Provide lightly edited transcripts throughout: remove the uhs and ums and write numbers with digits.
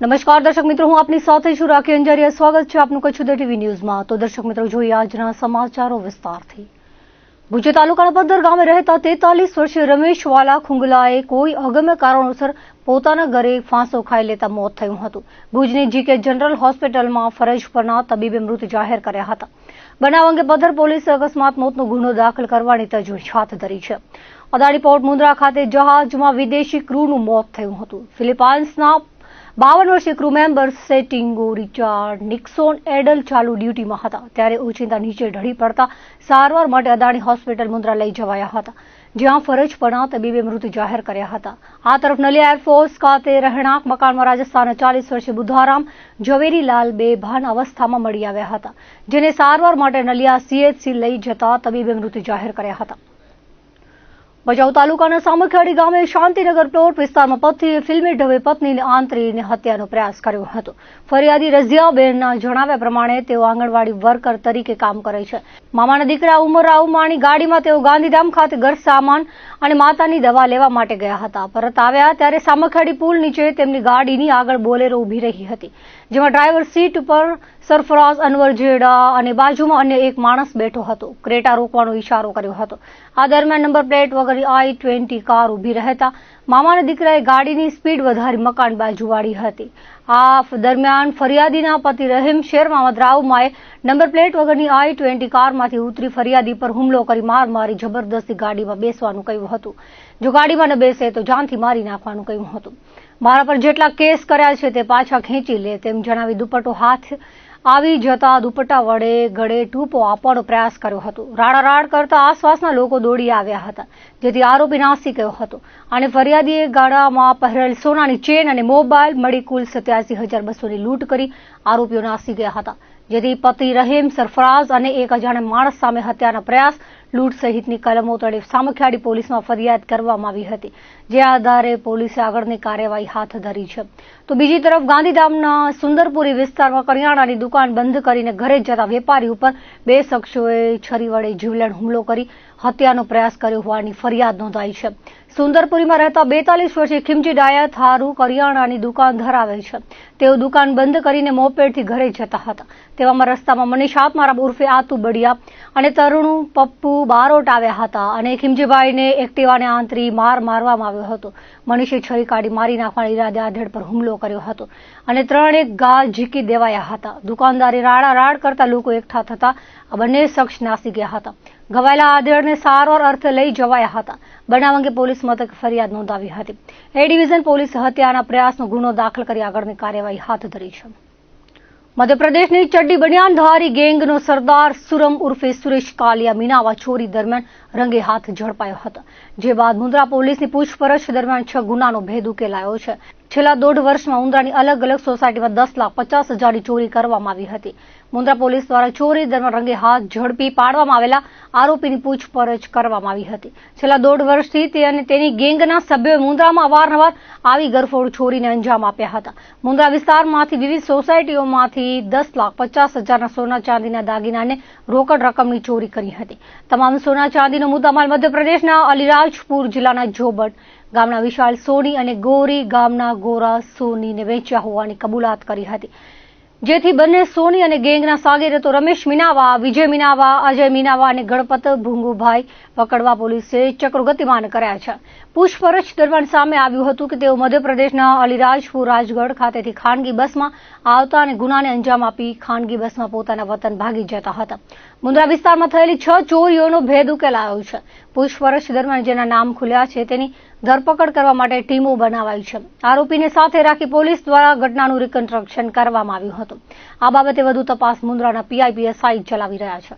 નમસ્કાર દર્શક મિત્રો, હું આપની સાથે છું રાખી અંજારિયા. સ્વાગત છે આપનું કચ્છ ઉદય ટીવી ન્યૂઝમાં. તો દર્શક મિત્રો, જોઈએ આજના સમાચારો વિસ્તારથી. ભુજ તાલુકાના પદ્ધર ગામે રહેતા 43 વર્ષીય રમેશ વાલા ખુંગલાએ કોઈ અગમ્ય કારણોસર પોતાના ઘરે ફાંસો ખાઈ લેતા મોત થયું હતું. ભુજની જીકે જનરલ હોસ્પિટલમાં ફરજ પરના તબીબે મૃત જાહેર કર્યા હતા. બનાવ અંગે પદ્ધર પોલીસે અકસ્માત મોતનો ગુનો દાખલ કરવાની તજવીજ હાથ ધરી છે. અદાણી પોર્ટ મુન્દ્રા ખાતે જહાજમાં વિદેશી ક્રૂનું મોત થયું હતું. ફિલિપાઇન્સના 52 વર્ષીય ક્રૂ મેમ્બર સેટિંગો રિચાર્ડ નિક્સોન એડલ ચાલુ ડ્યુટીમાં હતા ત્યારે ઓચિંતા નીચે ઢળી પડતા સારવાર માટે અદાણી હોસ્પિટલ મુન્દ્રા લઈ જવાયા હતા, જ્યાં ફરજ પરના તબીબે મૃત જાહેર કર્યા હતા. આ તરફ નલિયા એરફોર્સ ખાતે રહેણાંક મકાનમાં રાજસ્થાનના 40 વર્ષીય બુધારામ ઝવેરીલાલ બેભાન અવસ્થામાં મળી આવ્યા હતા, જેને સારવાર માટે નલિયા CHC લઈ જતા તબીબે મૃત જાહેર કર્યા હતા. ભચાઉ તાલુકાના સામખિયાળી ગામે શાંતિનગર પ્લોટ વિસ્તારમાં પતિએ ફિલ્મી ઢબે પત્નીને આંતરીને હત્યાનો પ્રયાસ કર્યો હતો. ફરિયાદી રઝિયાબેનના જણાવ્યા પ્રમાણે તેઓ આંગણવાડી વર્કર તરીકે કામ કરે છે. મામાના દીકરા ઉમરાવ માની ગાડીમાં તેઓ ગાંધીધામ ખાતે ઘર સામાન અને માતાની દવા લેવા માટે ગયા હતા. પરત આવ્યા ત્યારે સામખિયાળી પુલ નીચે તેમની ગાડીની આગળ બોલેરો ઊભી રહી હતી, જેમાં ડ્રાઈવર સીટ ઉપર સરફરાઝ અનવર જેડા અને બાજુમાં અન્ય એક માણસ બેઠો હતો. ક્રેટા રોકવાનો ઇશારો કર્યો હતો. આ દરમિયાન નંબર પ્લેટ વગર I-20 કાર ઊભી રહેતા મામાના દીકરાએ ગાડીની સ્પીડ વધારી મકાન બાજુ વાળી હતી. આ દરમિયાન ફરિયાદીના પતિ રહીમ શેર મહમદ રાવમાએ નંબર પ્લેટ વગરની I-20 કારમાંથી ઉતરી ફરિયાદી પર હુમલો કરી માર મારી જબરદસ્તી ગાડીમાં બેસવાનું કહ્યું હતું. જો ગાડીમાં ન બેસે તો જાનથી મારી નાખવાનું કહ્યું હતું. મારા પર જેટલા કેસ કર્યા છે તે પાછા ખેંચી લે તેમ જણાવી દુપટ્ટો હાથ આવી જતા દુપટ્ટા વડે ગળે ટૂંપો આપવાનો પ્રયાસ કર્યો હતો. રાડારાડ કરતા આસપાસના લોકો દોડી આવ્યા હતા, જેથી આરોપી નાસી ગયો હતો અને ફરિયાદીએ ગાડામાં પહેરેલ સોનાની ચેન અને મોબાઈલ મળી કુલ 87,200ની લૂંટ કરી આરોપીઓ નાસી ગયા હતા, જેથી પતિ રહીમ સરફરાઝ અને એક અજાણ્યા માણસ સામે હત્યાના પ્રયાસ, લૂંટ સહિતની કલમો તળે સામખિયાળી પોલીસમાં ફરિયાદ કરવામાં આવી હતી, જે આધારે પોલીસે આગળની કાર્યવાહી હાથ ધરી છે. તો બીજી તરફ ગાંધીધામના સુંદરપુરી વિસ્તારમાં કરિયાણાની દુકાન બંધ કરીને ઘરે જતા વેપારી ઉપર 2 શખ્સોએ છરી વડે જીવલેણ હુમલો કરી હત્યાનો પ્રયાસ કર્યો હોવાની ફરિયાદ નોંધાઈ છે. સુંદરપુરીમાં રહેતા 42 વર્ષીય ખીમજી ડાયા થારૂ કરિયાણાની દુકાન ધરાવે છે. તેઓ દુકાન બંધ કરીને મોપેડથી ઘરે જતા હતા. તેવામાં રસ્તામાં મનીષ આત્મારામ ઉર્ફે આતુ બડિયા અને તરુણુ પપ્પુ બારોટ આવ્યા હતા અને ખીમજીભાઈને એક્ટિવાને આંતરી મારવામાં આવ્યો હતો. મનીષે છરી કાઢી મારી નાખવાના ઈરાદે આધેડ પર હુમલો કર્યો હતો અને 3 ઘા ઝીકી દેવાયા હતા. દુકાનદારે રાડારાડ કરતા લોકો એકઠા થતા આ બંને શખ્સ નાસી ગયા હતા. ઘવાયેલા આધેડને સારવાર અર્થે લઈ જવાયા હતા. બનાવ અંગે પોલીસ મથકે ફરિયાદ નોંધાવી હતી. એ ડિવિઝન પોલીસે હત્યાના પ્રયાસનો ગુનો દાખલ કરી આગળની કાર્યવાહી હાથ ધરી છે. મધ્યપ્રદેશની ચડ્ડી બનિયાનધારી ગેંગનો સરદાર સુરમ ઉર્ફે સુરેશ કાલિયા મીનાવા ચોરી દરમિયાન રંગે હાથ ઝડપાયો હતો, જે બાદ મુન્દ્રા પોલીસની પૂછપરછ દરમિયાન 6 ગુનાનો ભેદ ઉકેલાયો છે. છેલ્લા 1.5 વર્ષમાં મુન્દ્રાની અલગ અલગ સોસાયટીમાં 10,50,000ની ચોરી કરવામાં આવી હતી. મુન્દ્રા પોલીસ દ્વારા ચોરી દરમિયાન રંગે હાથ ઝડપી પાડવામાં આવેલા આરોપીની પૂછપરછ કરવામાં આવી હતી. છેલ્લા 1.5 વર્ષથી તે અને તેની ગેંગના સભ્યોએ મુન્દ્રામાં અવારનવાર આવી ગરફોડ ચોરીને અંજામ આપ્યા હતા. મુન્દ્રા વિસ્તારમાંથી વિવિધ સોસાયટીઓમાંથી 10,50,000ના સોના ચાંદીના દાગીનાને રોકડ રકમની ચોરી કરી હતી. તમામ સોના ચાંદીનો મુદ્દામાલ મધ્યપ્રદેશના અલીરાજપુર જિલ્લાના જોબટ ગામના વિશાલ સોની અને ગોરી ગામના ગોરા સોનીને વેચ્યા હોવાની કબૂલાત કરી હતી, જેથી બંને સોની અને ગેંગના સાગીરતો રમેશ મીનાવા, વિજય મીનાવા, અજય મીનાવા અને ગણપત ભુંગુભાઈ પકડવા પોલીસે ચક્રો ગતિમાન કર્યા છે. પૂછપરછ દરમિયાન સામે આવ્યું હતું કે તેઓ મધ્યપ્રદેશના અલીરાજપુર રાજગઢ ખાતેથી ખાનગી બસમાં આવતા અને ગુનાને અંજામ આપી ખાનગી બસમાં પોતાના વતન ભાગી જતા હતા. મુન્દ્રા વિસ્તારમાં થયેલી 6 ચોરીઓનો ભેદ ઉકેલાયો છે. પૂછપરછ દરમિયાન જેના નામ ખુલ્યા છે તેની ધરપકડ કરવા માટે ટીમો બનાવાઈ છે. આરોપીને સાથે રાખી પોલીસ દ્વારા ઘટનાનું રિકન્સ્ટ્રક્શન કરવામાં આવ્યું હતું. આ બાબતે વધુ તપાસ મુન્દ્રાના PIPSI ચલાવી રહ્યા છે.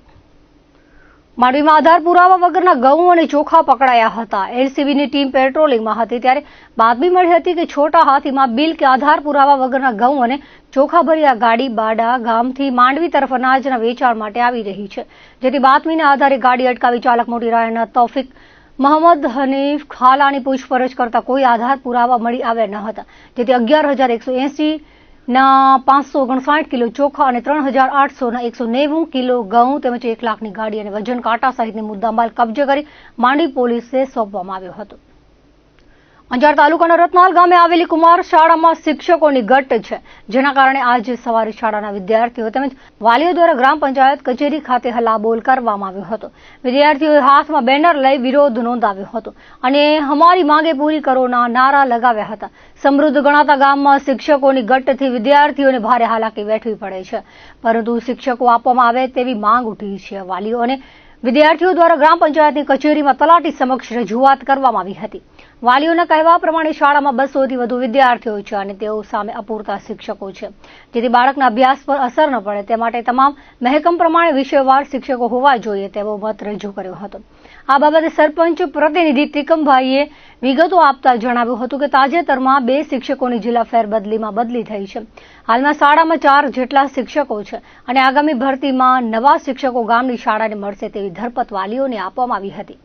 માંડવીમાં આધાર પુરાવા વગરના ઘઉં અને ચોખા પકડાયા હતા. LCBની ટીમ પેટ્રોલિંગમાં હતી ત્યારે બાતમી મળી હતી કે છોટા હાથીમાં બિલ કે આધાર પુરાવા વગરના ઘઉં અને ચોખા ભરી આ ગાડી બાડા ગામથી માંડવી તરફ અનાજના વેચાણ માટે આવી રહી છે, જેથી બાતમીના આધારે ગાડી અટકાવી ચાલક મોટી રાયના તૌફિક મોહમ્મદ હનીફ ખાલાની પૂછપરછ કરતા કોઈ આધાર પુરાવા મળી આવ્યા ન હતા, જેથી 11,180ના 559 કિલો ચોખા અને 3,800ના 190 કિલો ઘઉં તેમજ 1 લાખની ગાડી અને વજન કાંટા સહિતની મુદ્દામાલ કબજે કરી માંડવી પોલીસે સોંપવામાં આવ્યો હતો. અંજાર તાલુકાના રત્નાલ ગામે આવેલી કુમાર શાળામાં શિક્ષકોની ઘટ છે, જેના કારણે આજે સવારે શાળાના વિદ્યાર્થીઓ તેમજ વાલીઓ દ્વારા ગ્રામ પંચાયત કચેરી ખાતે હલ્લાબોલ કરવામાં આવ્યો હતો। વિદ્યાર્થીઓએ હાથમાં બેનર લઈ વિરોધ નોંધાવ્યો હતો અને હમારી માંગે પૂરી કરોના નારા લગાવ્યા હતા। સમૃદ્ધ ગણાતા ગામમાં શિક્ષકોની ઘટથી વિદ્યાર્થીઓને ભારે હાલાકી વેઠવી પડે છે, પરંતુ શિક્ષકો આપવામાં આવે તેવી માંગ ઉઠી છે। વાલીઓ અને વિદ્યાર્થીઓ દ્વારા ગ્રામ પંચાયતની કચેરીમાં તલાટી સમક્ષ રજૂઆત કરવામાં આવી હતી। વાલીઓના કહેવા પ્રમાણે શાળામાં 200થી વધુ વિદ્યાર્થીઓ છે અને તેઓ સામે અપૂરતા શિક્ષકો છે, જેથી બાળકના અભ્યાસ પર અસર ન પડે તે માટે તમામ મહેકમ પ્રમાણે વિષયવાર શિક્ષકો હોવા જોઈએ તેવો મત રજૂ કર્યો હતો। આ બાબતે સરપંચ પ્રતિનિધિ ત્રિકમભાઈએ વિગતો આપતા જણાવ્યું હતું કે તાજેતરમાં 2 શિક્ષકોની જિલ્લા ફેરબદલીમાં બદલી થઈ છે। હાલમાં શાળામાં 4 જેટલા શિક્ષકો છે અને આગામી ભરતીમાં નવા શિક્ષકો ગામની શાળાને મળશે તેવી ધરપત વાલીઓને આપવામાં આવી હતી।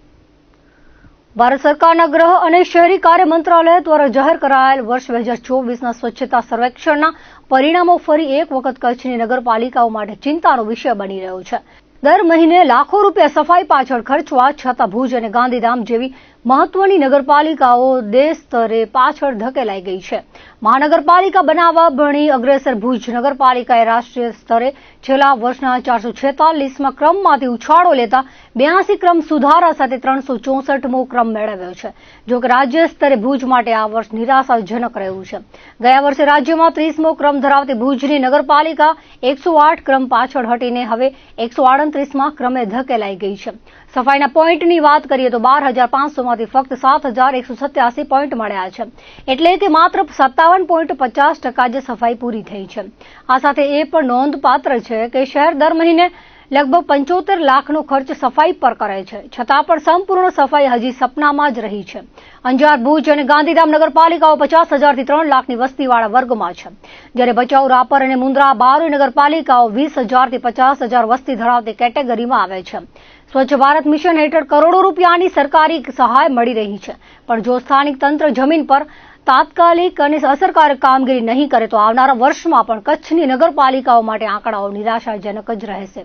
ભારત સરકારના ગૃહ અને શહેરી કાર્ય મંત્રાલય દ્વારા જાહેર કરાયેલ વર્ષ 2024ના સ્વચ્છતા સર્વેક્ષણના પરિણામો ફરી એક વખત કચ્છની નગરપાલિકાઓ માટે ચિંતાનો વિષય બની રહ્યો છે। દર મહિને લાખો રૂપિયા સફાઈ પાછળ ખર્ચવા છતાં ભુજ અને ગાંધીધામ જેવી મહત્વની નગરપાલિકાઓ દેશ સ્તરે પાછળ ધકેલાઈ ગઈ છે। મહાનગરપાલિકા બનાવવા ભણી અગ્રેસર ભુજ નગરપાલિકાએ રાષ્ટ્રીય સ્તરે છેલ્લા વર્ષના 446માં ક્રમમાંથી ઉછાળો લેતા 82 ક્રમ સુધારા સાથે 364મો ક્રમ મેળવ્યો છે। જો કે રાજ્ય સ્તરે ભુજ માટે આ વર્ષ નિરાશાજનક રહ્યું છે। ગયા વર્ષે રાજ્યમાં 30મો ક્રમ ધરાવતી ભુજની નગરપાલિકા 108 ક્રમ પાછળ હટીને હવે 138મા ક્રમે ધકેલાઈ ગઈ છે। સફાઈના પોઈન્ટની વાત કરીએ તો 12,500માંથી ફક્ત 7,187 પોઈન્ટ મળ્યા છે, એટલે કે માત્ર 57.50% જ સફાઈ પૂરી થઈ છે। આ સાથે એ પણ નોંધપાત્ર છે કે શહેર દર મહિને લગભગ 75 લાખનો ખર્ચ સફાઈ પર કરે છે, છતાં પણ સંપૂર્ણ સફાઈ હજી સપનામાં જ રહી છે। અંજાર, ભુજ અને ગાંધીધામ નગરપાલિકાઓ 50,000થી 3 લાખની વસ્તીવાળા વર્ગમાં છે, જ્યારે ભચાઉ, રાપર અને મુન્દ્રા, બારોઈ નગરપાલિકાઓ 20,000થી 50,000 વસ્તી ધરાવતી કેટેગરીમાં આવે છે। સ્વચ્છ ભારત મિશન હેઠળ કરોડો રૂપિયાની સરકારી સહાય મળી રહી છે, પણ જો સ્થાનિક તંત્ર જમીન પર તાત્કાલિક અને અસરકારક કામગીરી નહીં કરે તો આવનારા વર્ષમાં પણ કચ્છની નગરપાલિકાઓ માટે આંકડાઓ નિરાશાજનક જ રહેશે।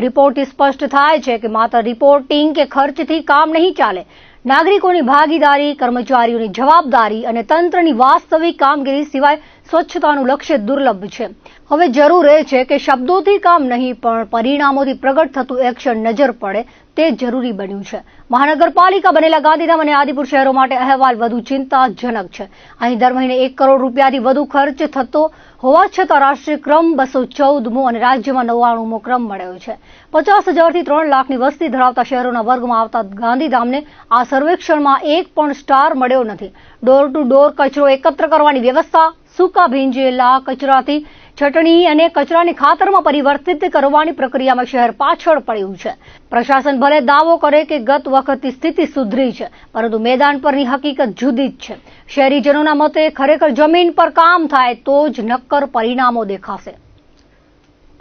રિપોર્ટથી સ્પષ્ટ થાય છે કે માત્ર રિપોર્ટિંગ કે ખર્ચથી કામ નહીં ચાલે। નાગરિકોની ભાગીદારી, કર્મચારીઓની જવાબદારી અને તંત્રની વાસ્તવિક કામગીરી સિવાય સ્વચ્છતાનું લક્ષ્ય દુર્લભ છે। હવે જરૂર એ છે કે શબ્દોથી કામ નહીં પણ પરિણામોથી પ્રગટ થતું એક્શન નજર પડે તે જરૂરી બન્યું છે। મહાનગરપાલિકા બનેલા ગાંધીધામ અને આદિપુર શહેરો માટે અહેવાલ વધુ ચિંતાજનક છે। અહીં દર મહિને 1 કરોડ રૂપિયાથી વધુ ખર્ચ થતો હોવા છતાં રાષ્ટ્રીય ક્રમ 214મો અને રાજ્યમાં 99મો ક્રમ મળ્યો છે। 50,000થી 3 લાખની વસ્તી ધરાવતા શહેરોના વર્ગમાં આવતા ગાંધીધામને આ સર્વેક્ષણમાં એક પણ સ્ટાર મળ્યો નથી। ડોર ટુ ડોર કચરો એકત્ર કરવાની વ્યવસ્થા, સૂકા ભીંજેલા કચરાથી છટણી અને કચરાને ખાતરમાં પરિવર્તિત કરવાની પ્રક્રિયામાં શહેર પાછળ પડ્યું છે। પ્રશાસન ભલે દાવો કરે કે ગત વખતની સ્થિતિ સુધરી છે, પરંતુ મેદાન પરની હકીકત જુદી જ છે। શહેરીજનોના મતે ખરેખર જમીન પર કામ થાય તો જ નક્કર પરિણામો દેખાશે।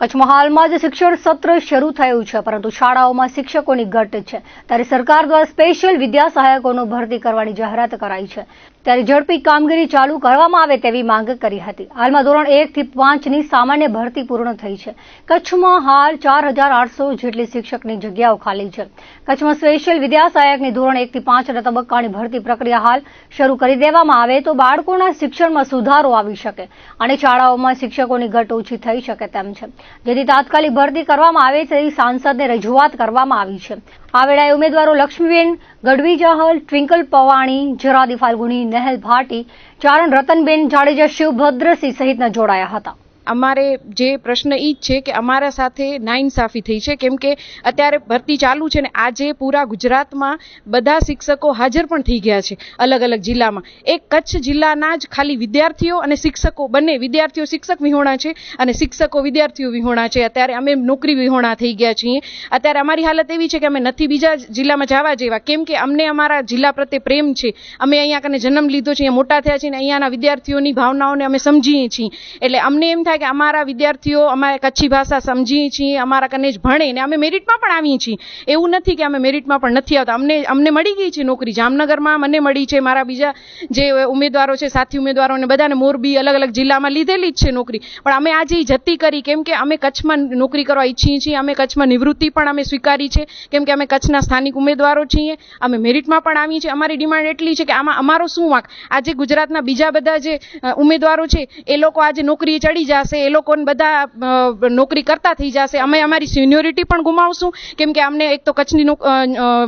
કચ્છમાં હાલમાં જ શિક્ષણ સત્ર શરૂ થયું છે, પરંતુ શાળાઓમાં શિક્ષકોની ઘટ છે, ત્યારે સરકાર દ્વારા સ્પેશિયલ વિદ્યા સહાયકોનો ભરતી કરવાની જાહેરાત કરાઈ છે, ત્યારે ઝડપી કામગીરી ચાલુ કરવામાં આવે તેવી માંગ કરી હતી। હાલમાં ધોરણ 1 થી 5ની સામાન્ય ભરતી પૂર્ણ થઈ છે। કચ્છમાં હાલ 4,800 જેટલી શિક્ષકની જગ્યાઓ ખાલી છે। કચ્છમાં સ્પેશિયલ વિદ્યા સહાયકની ધોરણ 1 થી 5ના તબક્કાની ભરતી પ્રક્રિયા હાલ શરૂ કરી દેવામાં આવે તો બાળકોના શિક્ષણમાં સુધારો આવી શકે અને શાળાઓમાં શિક્ષકોની ઘટ ઓછી થઈ શકે તેમ છે, જેથી તાત્કાલિક ભરતી કરવામાં આવે તેવી સાંસદને રજૂઆત કરવામાં આવી છે। આ વેળાએ ઉમેદવારો લક્ષ્મીબેન ગઢવી જાહલ, ટ્વિંકલ પવાણી, જરાદી ફાલ્ગુની, નેહલ ભાટી, ચારણ રતનબેન જાડેજા, શિવભદ્રસિંહ સહિતના જોડાયા હતા। અમારે જે પ્રશ્ન ઈ જ છે કે અમારા સાથે નાઇન્સાફી થઈ છે, કેમ કે અત્યારે ભરતી ચાલુ છે ને આજે પૂરા ગુજરાતમાં બધા શિક્ષકો હાજર પણ થઈ ગયા છે અલગ અલગ જિલ્લામાં। એક કચ્છ જિલ્લાના જ ખાલી વિદ્યાર્થીઓ અને શિક્ષકો બંને, વિદ્યાર્થીઓ શિક્ષક વિહોણા છે અને શિક્ષકો વિદ્યાર્થીઓ વિહોણા છે। અત્યારે અમે નોકરી વિહોણા થઈ ગયા છીએ। અત્યારે અમારી હાલત એવી છે કે અમે નથી બીજા જિલ્લામાં જવા જેવા, કેમ કે અમને અમારા જિલ્લા પ્રત્યે પ્રેમ છે। અમે અહીંયા કને જન્મ લીધો છે, અહીંયા મોટા થયા છીએ અને અહીંયાના વિદ્યાર્થીઓની ભાવનાઓને અમે સમજીએ છીએ, એટલે અમને એમ થાય થાય કે અમારા વિદ્યાર્થીઓ અમારે કચ્છી ભાષા સમજીએ છીએ, અમારા કને જ ભણે ને અમે મેરિટમાં પણ આવીએ છીએ. એવું નથી કે અમે મેરિટમાં પણ નથી આવતા. અમને મળી ગઈ છે નોકરી. જામનગરમાં મને મળી છે, મારા બીજા જે ઉમેદવારો છે, સાથી ઉમેદવારોને બધાને મોરબી અલગ અલગ જિલ્લામાં લીધેલી જ છે નોકરી. પણ અમે આજે જતી કરી કેમ કે અમે કચ્છમાં નોકરી કરવા ઈચ્છીએ છીએ. અમે કચ્છમાં નિવૃત્તિ પણ અમે સ્વીકારી છે કેમ કે અમે કચ્છના સ્થાનિક ઉમેદવારો છીએ. અમે મેરિટમાં પણ આવીએ છીએ. અમારી ડિમાન્ડ એટલી છે કે આમાં અમારો શું વાંક? આજે ગુજરાતના બીજા બધા જે ઉમેદવારો છે એ લોકો આજે નોકરીએ ચડી જશે, એ લોકોને બધા નોકરી કરતા થઈ જશે. અમે અમારી સિનિયોરિટી પણ ગુમાવશું કેમ કે અમને એક તો કચ્છની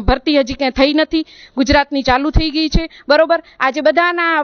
ભરતી હજી ક્યાંય થઈ નથી, ગુજરાતની ચાલુ થઈ ગઈ છે. બરોબર, આજે બધાના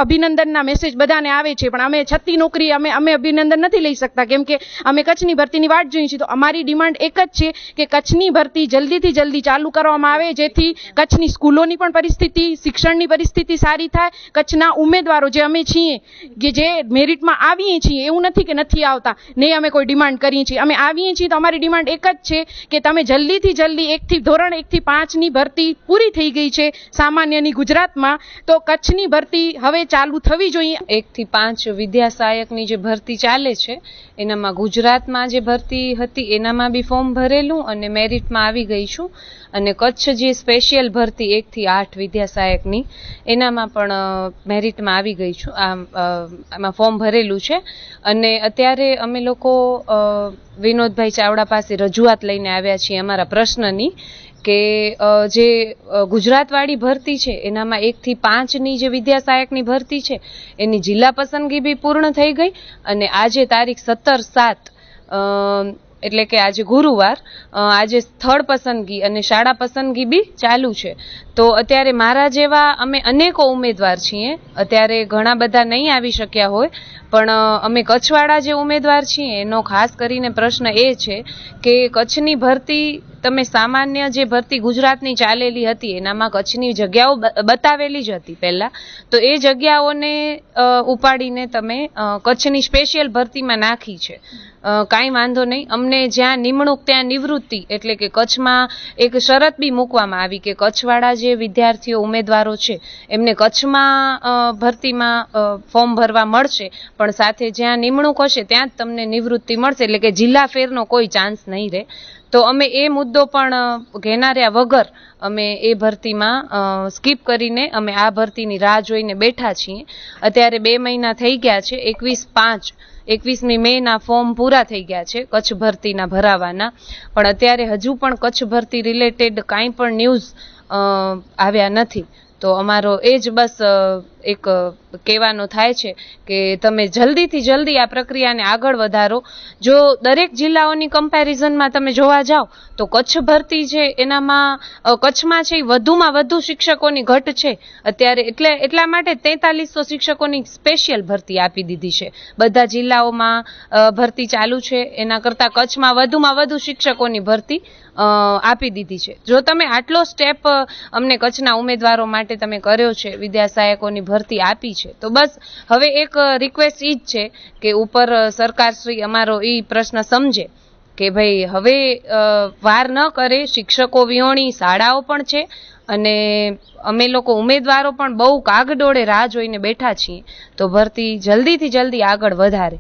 અભિનંદનના મેસેજ બધાને આવે છે, પણ અમે છતી નોકરી અમે અભિનંદન નથી લઈ શકતા કેમ કે અમે કચ્છની ભરતીની વાટ જોઈએ છીએ. તો અમારી ડિમાન્ડ એક જ છે કે કચ્છની ભરતી જલ્દીથી જલ્દી ચાલુ કરવામાં આવે, જેથી કચ્છની સ્કૂલોની પણ પરિસ્થિતિ, શિક્ષણની પરિસ્થિતિ સારી થાય. કચ્છના ઉમેદવારો જે અમે છીએ કે જે મેરિટમાં આવીએ છીએ, એવું નથી કે નથી આવતા, નહીં અમે કોઈ ડિમાન્ડ કરીએ છીએ, અમે આવીએ છીએ. તો અમારી ડિમાન્ડ એક જ છે કે તમે જલ્દીથી જલ્દી ધોરણ 1 થી 5ની ભરતી પૂરી થઈ ગઈ છે સામાન્યની ગુજરાતમાં, તો કચ્છની ભરતી હવે ચાલુ થવી જોઈએ. 1 થી 5 વિદ્યા સહાયકની જે ભરતી ચાલે છે એનામાં ગુજરાતમાં જે ભરતી હતી એનામાં બી ફોર્મ ભરેલું અને મેરિટમાં આવી ગઈ છું. અને કચ્છ જે સ્પેશિયલ ભરતી 1 થી 8 વિદ્યા સહાયકની એનામાં પણ મેરિટમાં આવી ગઈ છું. આમાં ફોર્મ ભરેલું છે. અને અત્યારે અમે લોકો વિનોદભાઈ ચાવડા પાસે રજૂઆત લઈને આવ્યા છીએ અમારા પ્રશ્નની કે જે ગુજરાતવાળી ભરતી છે એનામાં 1 થી 5ની જે વિદ્યા સહાયકની ભરતી છે એની જિલ્લા પસંદગી બી પૂર્ણ થઈ ગઈ અને આજે તારીખ 17/7 એટલે કે આજે ગુરુવાર, આજે સ્થળ પસંદગી અને શાળા પસંદગી બી ચાલુ છે. તો અત્યારે મારા જેવા અમે અનેકો ઉમેદવાર છીએ. અત્યારે ઘણા બધા નહીં આવી શક્યા હોય, પણ અમે કચ્છવાળા જે ઉમેદવાર છીએ એનો ખાસ કરીને પ્રશ્ન એ છે કે કચ્છની ભરતી તમે સામાન્ય જે ભરતી ગુજરાતની ચાલેલી હતી એનામાં કચ્છની જગ્યાઓ બતાવેલી જ હતી પહેલા, તો એ જગ્યાઓને ઉપાડીને તમે કચ્છની સ્પેશિયલ ભરતીમાં નાખી છે. કાંઈ વાંધો નહીં, અમને જ્યાં નિમણૂક ત્યાં નિવૃત્તિ, એટલે કે કચ્છમાં એક શરત બી મૂકવામાં આવી કે કચ્છવાળા જે વિદ્યાર્થીઓ ઉમેદવારો છે એમને કચ્છમાં ભરતીમાં ફોર્મ ભરવા મળશે, પણ સાથે જ્યાં નિમણૂક હશે ત્યાં જ તમને નિવૃત્તિ મળશે, એટલે કે જિલ્લા ફેરનો કોઈ ચાન્સ નહીં રહે. તો અમે એ મુદ્દો પણ ઘેનાર્યા વગર અમે એ ભરતીમાં સ્કીપ કરીને અમે આ ભરતીની રાહ જોઈને બેઠા છીએ. અત્યારે 2 મહિના થઈ ગયા છે. 21મી મેના ફોર્મ પૂરા થઈ ગયા છે કચ્છ ભરતીના ભરાવાના, પણ અત્યારે હજુ પણ કચ્છ ભરતી રિલેટેડ કાંઈ પણ ન્યૂઝ આવ્યા નથી. તો અમારો એ જ બસ એક કહેવાનો થાય છે કે તમે જલ્દીથી જલ્દી આ પ્રક્રિયાને આગળ વધારો. જો દરેક જિલ્લાઓની કમ્પેરિઝનમાં તમે જોવા જાઓ તો કચ્છ ભરતી છે એનામાં કચ્છમાં છે વધુમાં વધુ શિક્ષકોની ઘટ છે અત્યારે. એટલા માટે 4300 શિક્ષકોની સ્પેશિયલ ભરતી આપી દીધી છે. બધા જિલ્લાઓમાં ભરતી ચાલુ છે, એના કરતાં કચ્છમાં વધુમાં વધુ શિક્ષકોની ભરતી આપી દીધી છે. જો તમે આટલો સ્ટેપ અમને કચ્છના ઉમેદવારો માટે તમે કર્યો છે, વિદ્યા સહાયકોની ભરતી આપી છે, તો બસ હવે એક રિક્વેસ્ટ ઈ જ છે કે ઉપર સરકારશ્રી અમારો ઈ પ્રશ્ન સમજે કે ભાઈ હવે વાર ન કરે. શિક્ષકો વિહોણી શાળાઓ પણ છે અને અમે લોકો ઉમેદવારો પણ બહુ કાગડોળે રાહ જોઈને બેઠા છીએ. તો ભરતી જલ્દીથી જલ્દી આગળ વધારે.